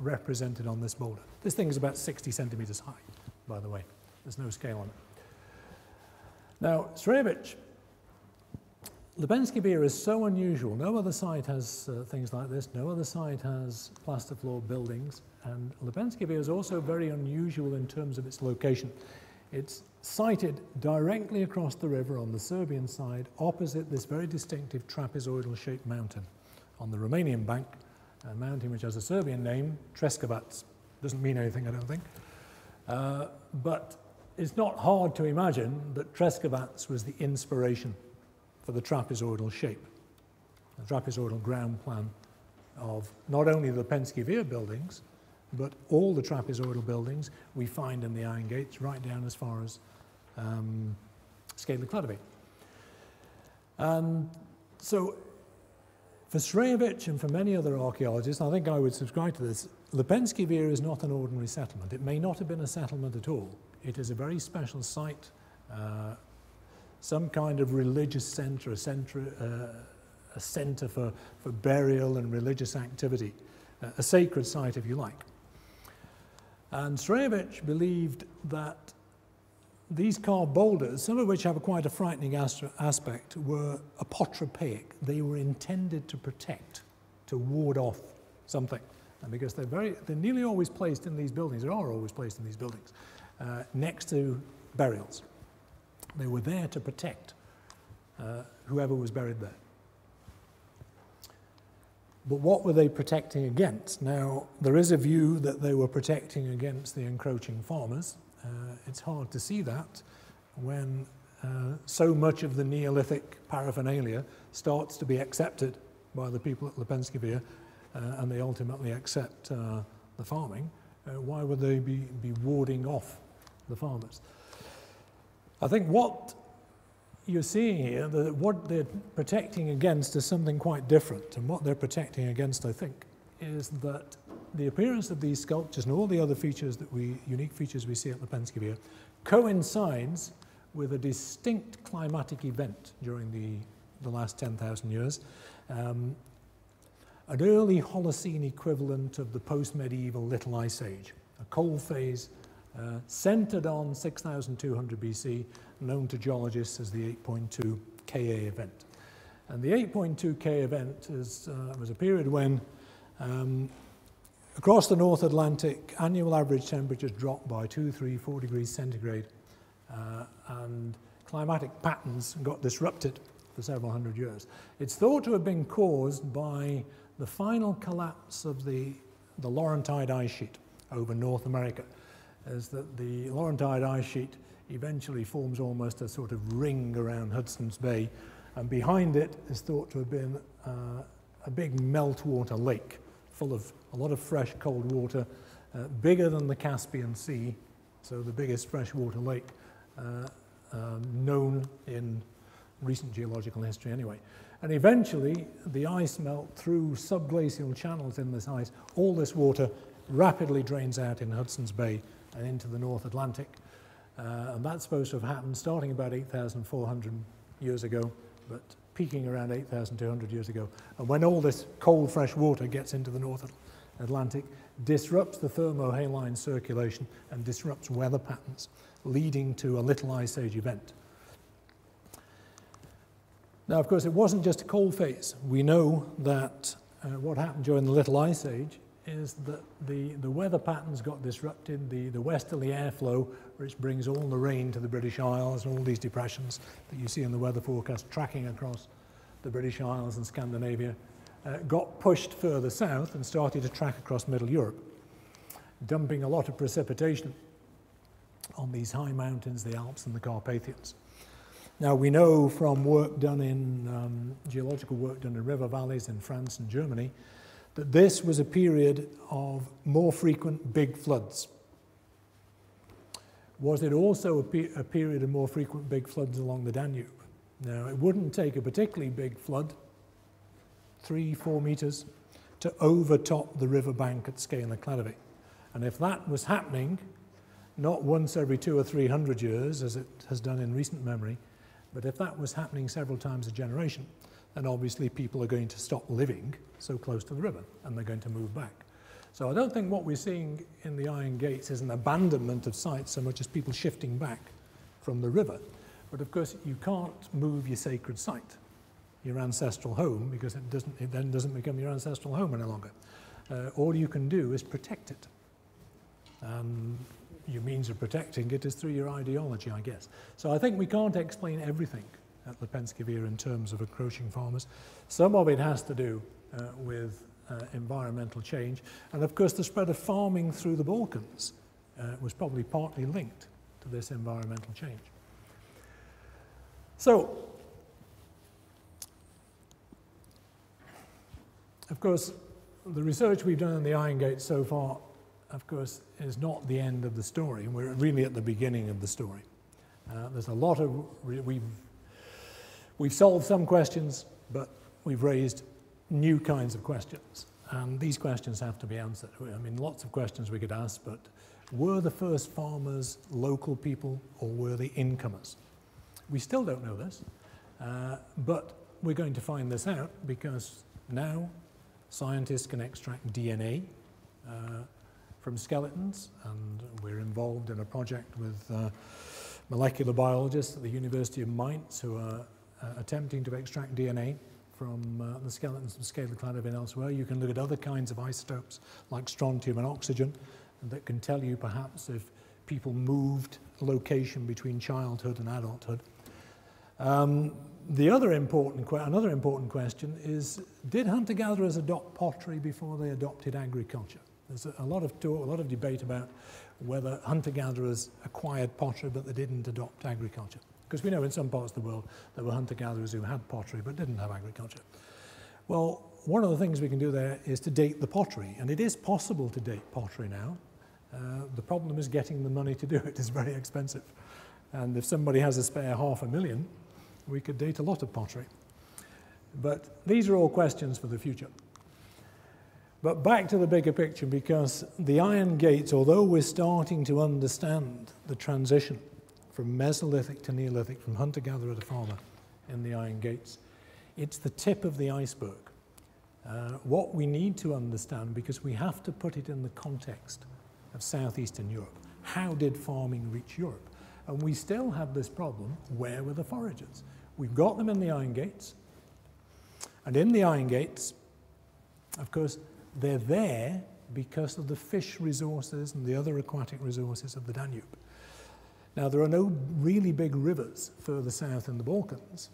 represented on this boulder. This thing is about 60 centimeters high, by the way. There's no scale on it. Now, Srevich the Penske View is so unusual. No other site has things like this. No other site has plaster floor buildings. And the Penske View is also very unusual in terms of its location. It's sited directly across the river on the Serbian side, opposite this very distinctive trapezoidal-shaped mountain. On the Romanian bank, a mountain which has a Serbian name, Treskovac. Doesn't mean anything, I don't think. But it's not hard to imagine that Treskovac was the inspiration for the trapezoidal shape, the trapezoidal ground plan of not only the Penske View buildings, but all the trapezoidal buildings we find in the Iron Gates, right down as far as Scaly Cladeby. And so for Srejovic and for many other archaeologists, I think I would subscribe to this, the Penske View is not an ordinary settlement. It may not have been a settlement at all. It is a very special site, some kind of religious centre, a centre for burial and religious activity, a sacred site if you like. And Srejovic believed that these carved boulders, some of which have quite a frightening aspect, were apotropaic. They were intended to protect, to ward off something. And because they're nearly always placed in these buildings, they are always placed in these buildings, next to burials. They were there to protect whoever was buried there. But what were they protecting against? Now, there is a view that they were protecting against the encroaching farmers. It's hard to see that when so much of the Neolithic paraphernalia starts to be accepted by the people at Penske View, and they ultimately accept the farming. Why would they be warding off the farmers? I think what you're seeing here, that what they're protecting against is something quite different. And what they're protecting against, I think, is that the appearance of these sculptures and all the other features unique features we see at the Penske View coincides with a distinct climatic event during the last 10,000 years. An early Holocene equivalent of the post-medieval Little Ice Age, a cold phase centered on 6,200 BC, known to geologists as the 8.2 Ka event. And the 8.2 K event was a period when across the North Atlantic, annual average temperatures dropped by 2, 3, 4 degrees centigrade, and climatic patterns got disrupted for several hundred years. It's thought to have been caused by the final collapse of the Laurentide ice sheet over North America, is that the Laurentide ice sheet eventually forms almost a sort of ring around Hudson's Bay, and behind it is thought to have been a big meltwater lake full of a lot of fresh cold water, bigger than the Caspian Sea, so the biggest freshwater lake known in recent geological history anyway. And eventually the ice melt through subglacial channels in this ice. All this water rapidly drains out in Hudson's Bay and into the North Atlantic. And that's supposed to have happened starting about 8,400 years ago, but peaking around 8,200 years ago. And when all this cold, fresh water gets into the North Atlantic, disrupts the thermohaline circulation and disrupts weather patterns, leading to a Little Ice Age event. Now, of course, it wasn't just a cold phase. We know that what happened during the Little Ice Age is that the weather patterns got disrupted, the westerly airflow, which brings all the rain to the British Isles, and all these depressions that you see in the weather forecast tracking across the British Isles and Scandinavia, got pushed further south and started to track across Middle Europe, dumping a lot of precipitation on these high mountains, the Alps and the Carpathians. Now, we know from work done in, geological work done in river valleys in France and Germany, that this was a period of more frequent big floods. Was it also a period of more frequent big floods along the Danube? Now, it wouldn't take a particularly big flood, 3-4 meters, to overtop the riverbank at Scaly Cladeby. And if that was happening, not once every 200 or 300 years, as it has done in recent memory, but if that was happening several times a generation, then obviously people are going to stop living so close to the river, and they're going to move back. So I don't think what we're seeing in the Iron Gates is an abandonment of sites so much as people shifting back from the river. But of course, you can't move your sacred site. your ancestral home, because it then doesn't become your ancestral home any longer. All you can do is protect it. And your means of protecting it is through your ideology, I guess. So I think we can't explain everything at the Penske View in terms of encroaching farmers. Some of it has to do with environmental change. And of course, the spread of farming through the Balkans was probably partly linked to this environmental change. So, of course, the research we've done in the Iron Gate so far, of course, is not the end of the story. We're really at the beginning of the story. There's a lot of, we've solved some questions, but we've raised new kinds of questions. And these questions have to be answered. I mean, lots of questions we could ask, but were the first farmers local people or were they incomers? We still don't know this, but we're going to find this out because now scientists can extract DNA from skeletons, and we're involved in a project with molecular biologists at the University of Mainz who are attempting to extract DNA from the skeletons of Scalacladov and elsewhere. You can look at other kinds of isotopes like strontium and oxygen that can tell you perhaps if people moved location between childhood and adulthood. Another important question is, did hunter-gatherers adopt pottery before they adopted agriculture? There's a lot of talk, a lot of debate about whether hunter-gatherers acquired pottery but they didn't adopt agriculture. Because we know in some parts of the world there were hunter-gatherers who had pottery but didn't have agriculture. Well, one of the things we can do there is to date the pottery, and it is possible to date pottery now. The problem is getting the money to do it is very expensive. And if somebody has a spare $500,000, we could date a lot of pottery. But these are all questions for the future. But back to the bigger picture, because the Iron Gates, although we're starting to understand the transition from Mesolithic to Neolithic, from hunter-gatherer to farmer in the Iron Gates, it's the tip of the iceberg. What we need to understand, because we have to put it in the context of southeastern Europe. How did farming reach Europe? And we still have this problem, where were the foragers? We've got them in the Iron Gates. And in the Iron Gates, of course, they're there because of the fish resources and the other aquatic resources of the Danube. Now, there are no really big rivers further south in the Balkans,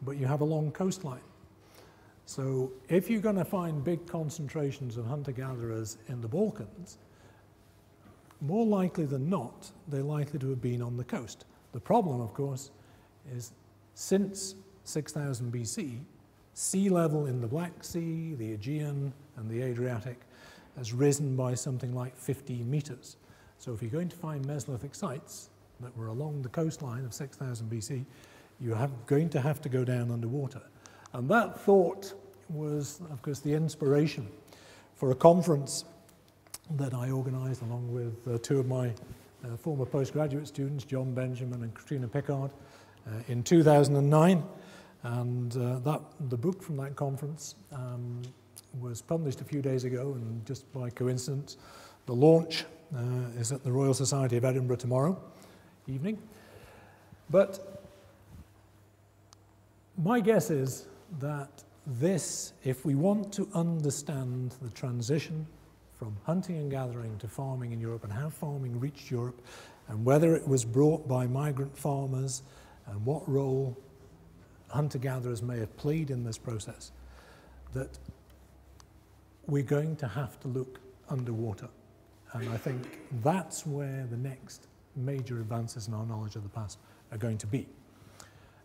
but you have a long coastline. So if you're going to find big concentrations of hunter-gatherers in the Balkans, more likely than not, they're likely to have been on the coast. The problem, of course, is since 6000 BC, sea level in the Black Sea, the Aegean, and the Adriatic has risen by something like 15 meters. So if you're going to find Mesolithic sites that were along the coastline of 6000 BC, you're going to have to go down underwater. And that thought was, of course, the inspiration for a conference that I organized along with two of my former postgraduate students, John Benjamin and Katrina Pickard, in 2009. And the book from that conference was published a few days ago, and just by coincidence, the launch is at the Royal Society of Edinburgh tomorrow evening. But my guess is that this, if we want to understand the transition from hunting and gathering to farming in Europe and how farming reached Europe and whether it was brought by migrant farmers and what role hunter-gatherers may have played in this process, that we're going to have to look underwater. And I think that's where the next major advances in our knowledge of the past are going to be.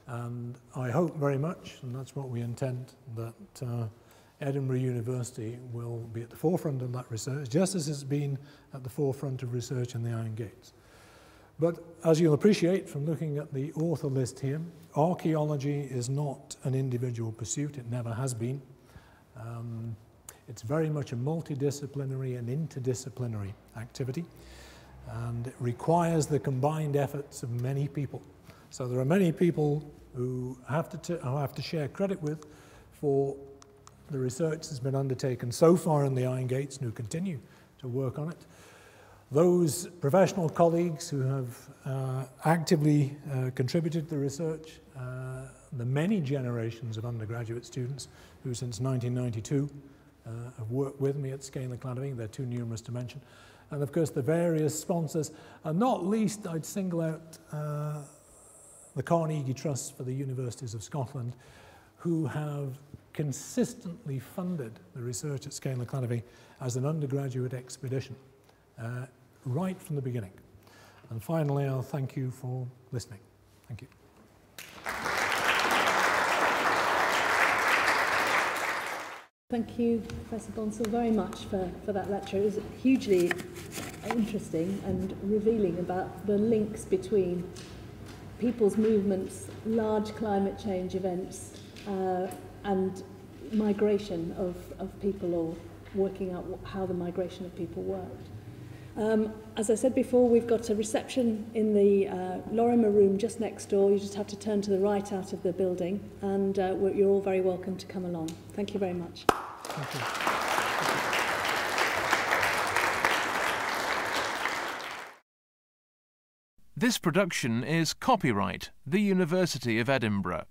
And I hope very much, and that's what we intend, that Edinburgh University will be at the forefront of that research, just as it's been at the forefront of research in the Iron Gates. But as you'll appreciate from looking at the author list here, archaeology is not an individual pursuit. It never has been. It's very much a multidisciplinary and interdisciplinary activity, and it requires the combined efforts of many people. So there are many people who have to share credit with for the research that's been undertaken so far in the Iron Gates and who continue to work on it. Those professional colleagues who have actively contributed to the research, the many generations of undergraduate students who since 1992 have worked with me at Scale and Cladwing, they're too numerous to mention, and of course the various sponsors, and not least I'd single out the Carnegie Trust for the Universities of Scotland, who have consistently funded the research at Scale and Cladwing as an undergraduate expedition right from the beginning. And finally, I'll thank you for listening. Thank you. Thank you, Professor Bonsall, very much for that lecture. It was hugely interesting and revealing about the links between people's movements, large climate change events, and migration of people, or working out how the migration of people worked. As I said before, we've got a reception in the Lorimer room just next door. You just have to turn to the right out of the building, and you're all very welcome to come along. Thank you very much. Thank you. This production is copyright The University of Edinburgh.